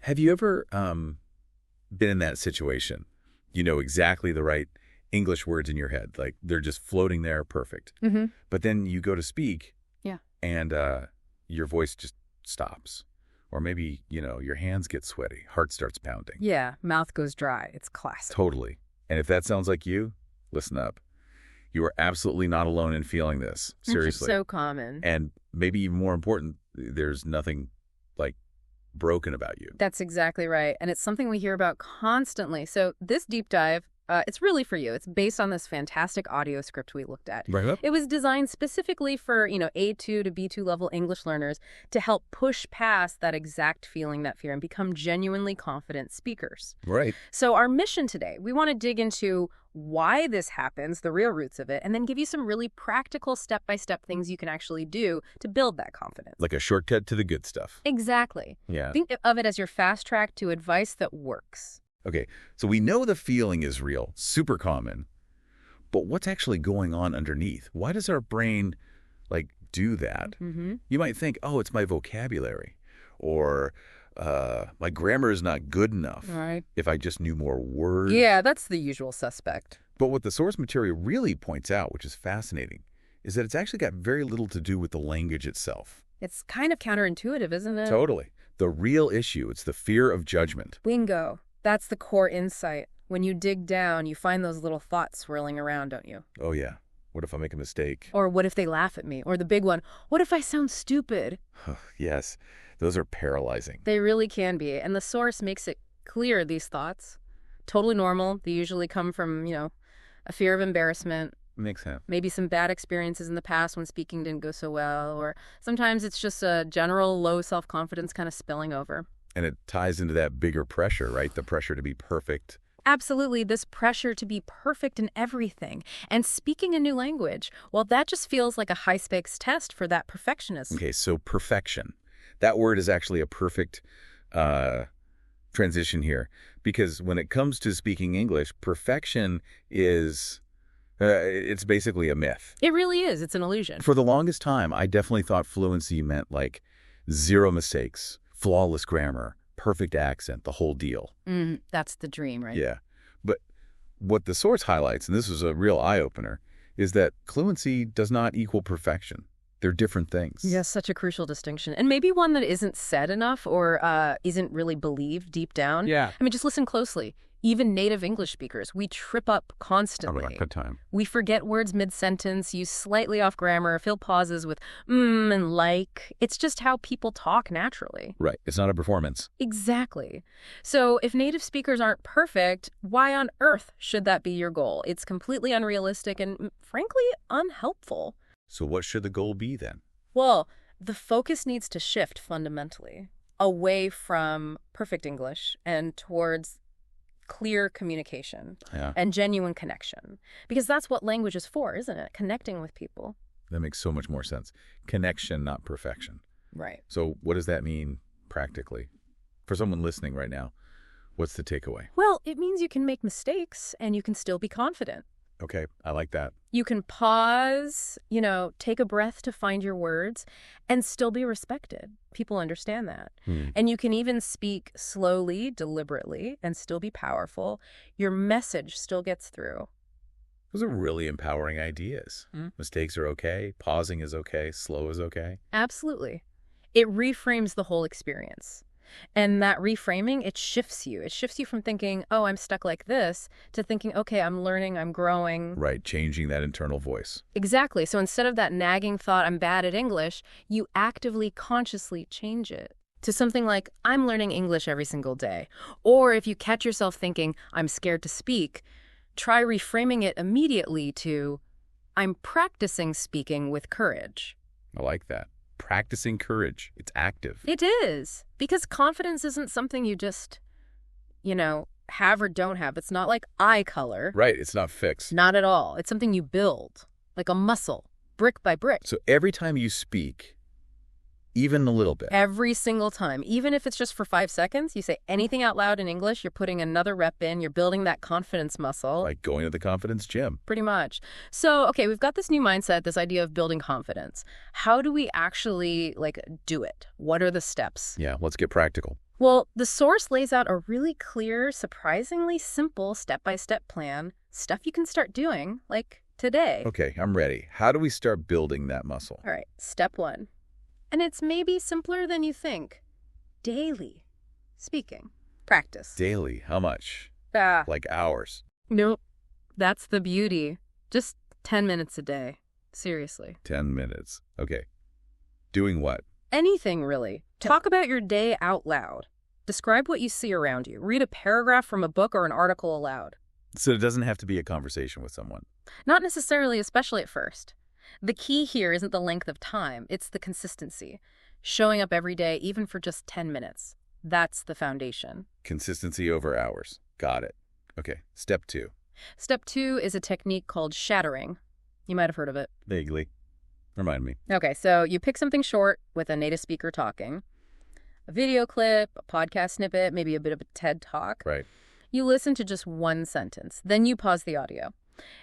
Have you ever been in that situation? You know exactly the right English words in your head. Like, they're just floating there, perfect. Mm-hmm. But then you go to speak, Yeah. and your voice just stops. Or maybe, your hands get sweaty, heart starts pounding. Yeah, mouth goes dry. It's classic. Totally. And if that sounds like you, listen up. You are absolutely not alone in feeling this. Seriously. So common. And maybe even more important, there's nothing, broken about you. That's exactly right. And it's something we hear about constantly. So this deep dive, it's really for you. It's based on this fantastic audio script we looked at. Right up? It was designed specifically for, A2 to B2 level English learners to help push past that exact feeling, that fear, and become genuinely confident speakers. Right. So our mission today, we want to dig into why this happens, the real roots of it, and then give you some really practical step-by-step things you can actually do to build that confidence. Like a shortcut to the good stuff. Exactly. Yeah. Think of it as your fast track to advice that works. Okay, so we know the feeling is real, super common, but what's actually going on underneath? Why does our brain, do that? Mm-hmm. You might think, oh, it's my vocabulary, or my grammar is not good enough. Right. If I just knew more words. Yeah, that's the usual suspect. But what the source material really points out, which is fascinating, is that it's actually got very little to do with the language itself. It's kind of counterintuitive, isn't it? Totally. The real issue, it's the fear of judgment. Bingo. That's the core insight. When you dig down, you find those little thoughts swirling around, don't you? Oh, yeah. What if I make a mistake? Or what if they laugh at me? Or the big one, what if I sound stupid? Yes, those are paralyzing. They really can be. And the source makes it clear these thoughts. Totally normal. They usually come from, a fear of embarrassment. Makes sense. Maybe some bad experiences in the past when speaking didn't go so well. Or sometimes it's just a general low self-confidence kind of spilling over. And it ties into that bigger pressure, right? The pressure to be perfect. Absolutely, this pressure to be perfect in everything. And speaking a new language, well, that just feels like a high-stakes test for that perfectionism. Okay, so perfection. That word is actually a perfect transition here. Because when it comes to speaking English, perfection is... it's basically a myth. It really is. It's an illusion. For the longest time, I definitely thought fluency meant, zero mistakes, flawless grammar, perfect accent, the whole deal. That's the dream, right? Yeah. But what the source highlights, and this was a real eye-opener, is that fluency does not equal perfection. They're different things. Yes, such a crucial distinction. And maybe one that isn't said enough or isn't really believed deep down. Yeah. I mean, just listen closely. Even native English speakers, we trip up constantly. Good time. We forget words mid-sentence, use slightly off grammar, fill pauses with and like. It's just how people talk naturally. Right. It's not a performance. Exactly. So if native speakers aren't perfect, why on earth should that be your goal? It's completely unrealistic and, frankly, unhelpful. So what should the goal be then? Well, the focus needs to shift fundamentally away from perfect English and towards clear communication and genuine connection. Because that's what language is for, isn't it? Connecting with people. That makes so much more sense. Connection, not perfection. Right. So what does that mean practically? For someone listening right now, what's the takeaway? Well, it means you can make mistakes and you can still be confident. Okay, I like that. You can pause, take a breath to find your words and still be respected. People understand that. And you can even speak slowly, deliberately, and still be powerful. Your message still gets through. Those are really empowering ideas. Mistakes are okay. Pausing is okay. Slow is okay. Absolutely. It reframes the whole experience. And that reframing, it shifts you. It shifts you from thinking, oh, I'm stuck like this, to thinking, okay, I'm learning, I'm growing. Right, changing that internal voice. Exactly. So instead of that nagging thought, I'm bad at English, you actively, consciously change it to something like, I'm learning English every single day. Or if you catch yourself thinking, I'm scared to speak, try reframing it immediately to, I'm practicing speaking with courage. I like that. Practicing courage. It's active. It is. Because confidence isn't something you just, have or don't have. It's not like eye color. Right. It's not fixed. Not at all. It's something you build, like a muscle, brick by brick. So every time you speak, even a little bit. Every single time, even if it's just for 5 seconds, you say anything out loud in English, you're putting another rep in, you're building that confidence muscle. Like going to the confidence gym. Pretty much. So, okay, we've got this new mindset, this idea of building confidence. How do we actually, do it? What are the steps? Yeah, let's get practical. Well, the source lays out a really clear, surprisingly simple step-by-step plan, stuff you can start doing, like today. Okay, I'm ready. How do we start building that muscle? All right, step 1. And it's maybe simpler than you think. Daily speaking. Practice. Daily. How much? Ah, Like hours? nope. That's the beauty. Just 10 minutes a day. Seriously. 10 minutes. Okay. Doing what? Anything, really. Talk about your day out loud. Describe what you see around you. Read a paragraph from a book or an article aloud. So it doesn't have to be a conversation with someone. Not necessarily, especially at first. The key here isn't the length of time, it's the consistency. Showing up every day, even for just 10 minutes. That's the foundation. Consistency over hours. Got it. Okay. Step 2. Step 2 is a technique called shattering. You might have heard of it. Vaguely. Remind me. Okay, so you pick something short with a native speaker talking. A video clip, a podcast snippet, maybe a bit of a TED Talk. Right. You listen to just one sentence, then you pause the audio.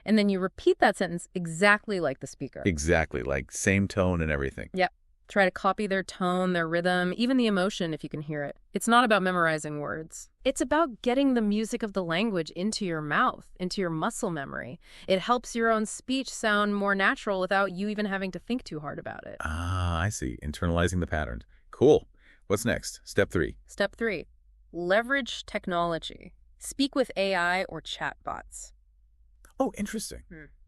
And then you repeat that sentence exactly like the speaker. Exactly. Like same tone and everything. Yep. Try to copy their tone, their rhythm, even the emotion if you can hear it. It's not about memorizing words. It's about getting the music of the language into your mouth, into your muscle memory. It helps your own speech sound more natural without you even having to think too hard about it. Ah, I see. Internalizing the patterns. Cool. What's next? Step 3. Step 3, leverage technology. Speak with AI or chatbots. Oh, interesting.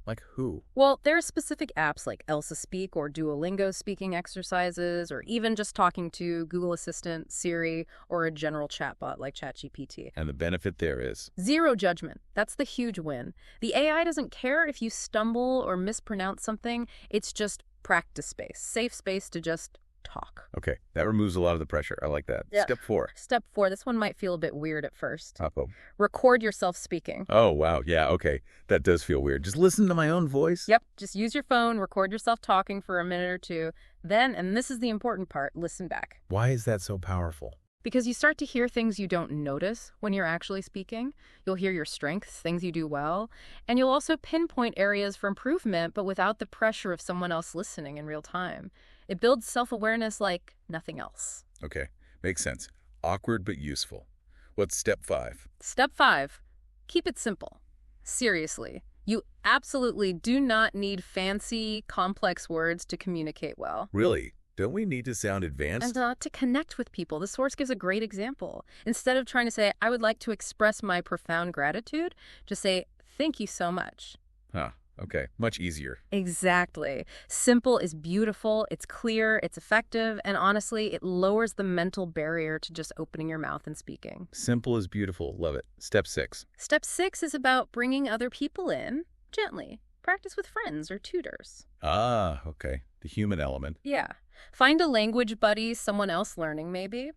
Like who? Well, there are specific apps like Elsa Speak or Duolingo speaking exercises, or even just talking to Google Assistant, Siri, or a general chatbot like ChatGPT. And the benefit there is? Zero judgment. That's the huge win. The AI doesn't care if you stumble or mispronounce something. It's just practice space, safe space to just talk. Okay, that removes a lot of the pressure. I like that. Yeah. Step 4. Step 4, this one might feel a bit weird at first. Uh-oh. Record yourself speaking. Oh, wow. Yeah, okay. That does feel weird. Just listen to my own voice? Yep, just use your phone, record yourself talking for a minute or two. Then, and this is the important part, listen back. Why is that so powerful? Because you start to hear things you don't notice when you're actually speaking. You'll hear your strengths, things you do well, and you'll also pinpoint areas for improvement, but without the pressure of someone else listening in real time. It builds self-awareness like nothing else. Okay, makes sense. Awkward but useful. What's step 5? Step 5, keep it simple. Seriously, you absolutely do not need fancy, complex words to communicate well. Really? Don't we need to sound advanced? And to connect with people. The source gives a great example. Instead of trying to say, I would like to express my profound gratitude, just say, thank you so much. Huh. Okay, much easier. Exactly. Simple is beautiful, it's clear, it's effective, and honestly, it lowers the mental barrier to just opening your mouth and speaking. Simple is beautiful. Love it. Step 6. Step 6 is about bringing other people in gently. Practice with friends or tutors. Ah, okay. The human element. Yeah. Find a language buddy, someone else learning maybe.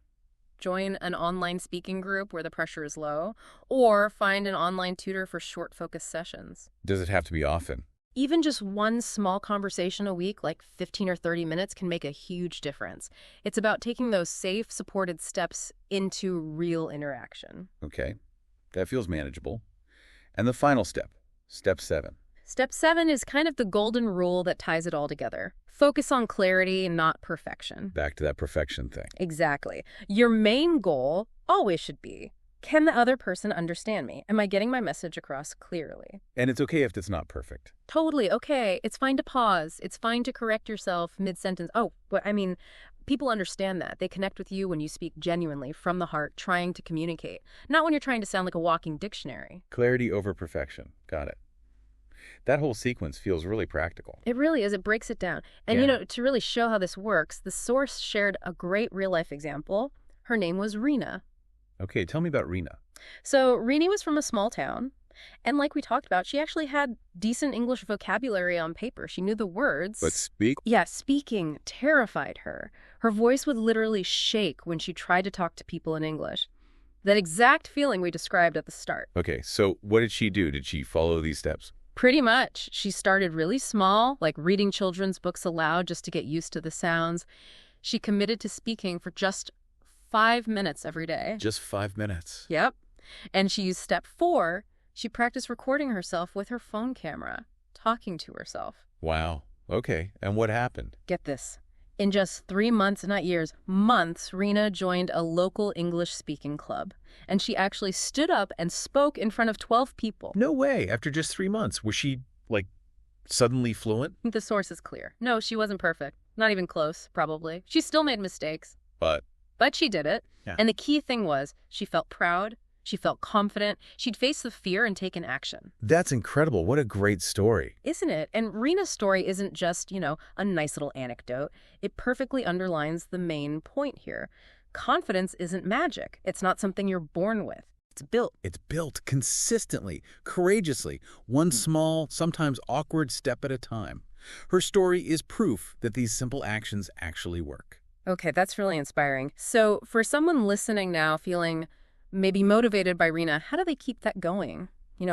Join an online speaking group where the pressure is low, or find an online tutor for short focused sessions. Does it have to be often? Even just one small conversation a week, like 15 or 30 minutes, can make a huge difference. It's about taking those safe, supported steps into real interaction. Okay, that feels manageable. And the final step, step 7. Step 7 is kind of the golden rule that ties it all together. Focus on clarity, not perfection. Back to that perfection thing. Exactly. Your main goal always should be, can the other person understand me? Am I getting my message across clearly? And it's okay if it's not perfect. Totally okay. It's fine to pause. It's fine to correct yourself mid-sentence. Oh, but I mean, people understand that. They connect with you when you speak genuinely from the heart, trying to communicate. Not when you're trying to sound like a walking dictionary. Clarity over perfection. Got it. That whole sequence feels really practical. It really is. It breaks it down. And, Yeah. to really show how this works, the source shared a great real-life example. Her name was Rena. Okay, tell me about Rena. So Rena was from a small town. And like we talked about, she actually had decent English vocabulary on paper. She knew the words. But speak? Yeah, speaking terrified her. Her voice would literally shake when she tried to talk to people in English. That exact feeling we described at the start. Okay, so what did she do? Did she follow these steps? Pretty much. She started really small, like reading children's books aloud just to get used to the sounds. She committed to speaking for just 5 minutes every day. Just 5 minutes. Yep. And she used step 4. She practiced recording herself with her phone camera, talking to herself. Wow. Okay, and what happened? Get this. In just 3 months, not years, months, Rena joined a local English-speaking club. And she actually stood up and spoke in front of 12 people. No way. After just 3 months, was she, like, suddenly fluent? The source is clear. No, she wasn't perfect. Not even close, probably. She still made mistakes. But she did it. Yeah. And the key thing was she felt proud. She felt confident. She'd faced the fear and taken action. that's incredible. What a great story. Isn't it? And Rena's story isn't just, a nice little anecdote. It perfectly underlines the main point here. Confidence isn't magic. It's not something you're born with. It's built. It's built consistently, courageously, one small, sometimes awkward step at a time. Her story is proof that these simple actions actually work. Okay, that's really inspiring. So for someone listening now feeling maybe motivated by Rena, how do they keep that going?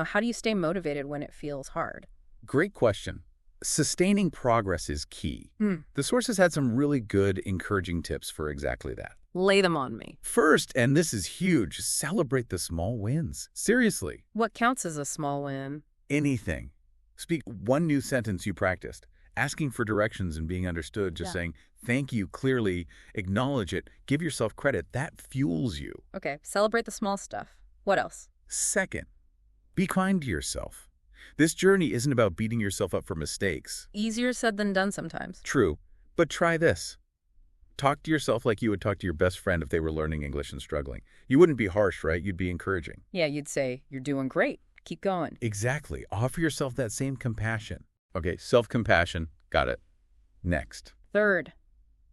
How do you stay motivated when it feels hard? Great question. Sustaining progress is key. The sources had some really good, encouraging tips for exactly that. Lay them on me. First, and this is huge, celebrate the small wins. Seriously. What counts as a small win? Anything. Speak one new sentence you practiced. Asking for directions and being understood, just saying thank you clearly, acknowledge it, give yourself credit. That fuels you. Okay, celebrate the small stuff. What else? Second, be kind to yourself. This journey isn't about beating yourself up for mistakes. Easier said than done sometimes. True, but try this. Talk to yourself like you would talk to your best friend if they were learning English and struggling. You wouldn't be harsh, right? You'd be encouraging. Yeah, you'd say, you're doing great. Keep going. Exactly. Offer yourself that same compassion. Okay, self-compassion. Got it. Next. Third,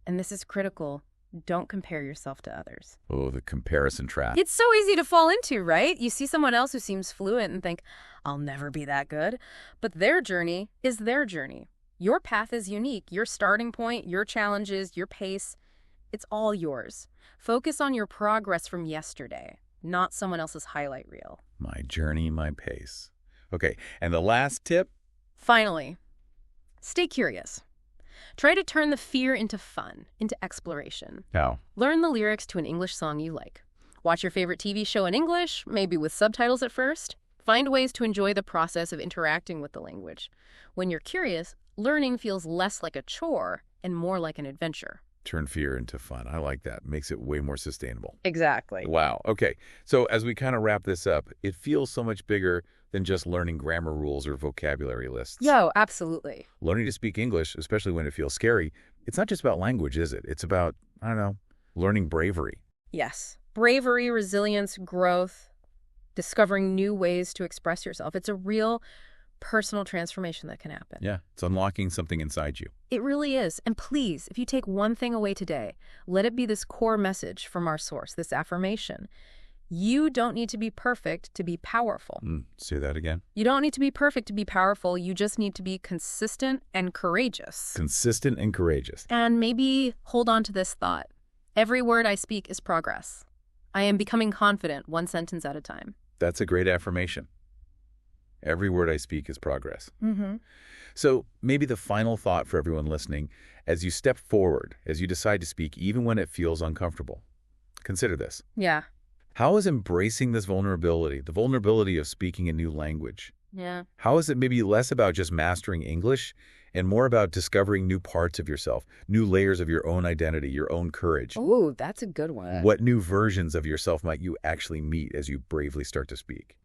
and this is critical, don't compare yourself to others. Oh, the comparison trap. It's so easy to fall into, right? You see someone else who seems fluent and think, I'll never be that good. But their journey is their journey. Your path is unique. Your starting point, your challenges, your pace, it's all yours. Focus on your progress from yesterday, not someone else's highlight reel. My journey, my pace. Okay, and the last tip? Finally, stay curious. Try to turn the fear into fun, into exploration. How? Learn the lyrics to an English song you like. Watch your favorite TV show in English, maybe with subtitles at first. Find ways to enjoy the process of interacting with the language. When you're curious, learning feels less like a chore and more like an adventure. Turn fear into fun. I like that. Makes it way more sustainable. Exactly. Wow. Okay. So as we kind of wrap this up, it feels so much bigger than just learning grammar rules or vocabulary lists. Yo, absolutely. Learning to speak English, especially when it feels scary, it's not just about language, is it? It's about, I don't know, learning bravery. Yes. Bravery, resilience, growth, discovering new ways to express yourself. It's a real personal transformation that can happen. Yeah. It's unlocking something inside you. It really is. And please, if you take one thing away today, let it be this core message from our source, this affirmation. You don't need to be perfect to be powerful. Say that again. You don't need to be perfect to be powerful. You just need to be consistent and courageous. Consistent and courageous. And maybe hold on to this thought. Every word I speak is progress. I am becoming confident one sentence at a time. That's a great affirmation. Every word I speak is progress. Mm-hmm. So maybe the final thought for everyone listening, as you step forward, as you decide to speak, even when it feels uncomfortable, consider this. Yeah. How is embracing this vulnerability, the vulnerability of speaking a new language? Yeah. How is it maybe less about just mastering English and more about discovering new parts of yourself, new layers of your own identity, your own courage? Ooh, that's a good one. What new versions of yourself might you actually meet as you bravely start to speak?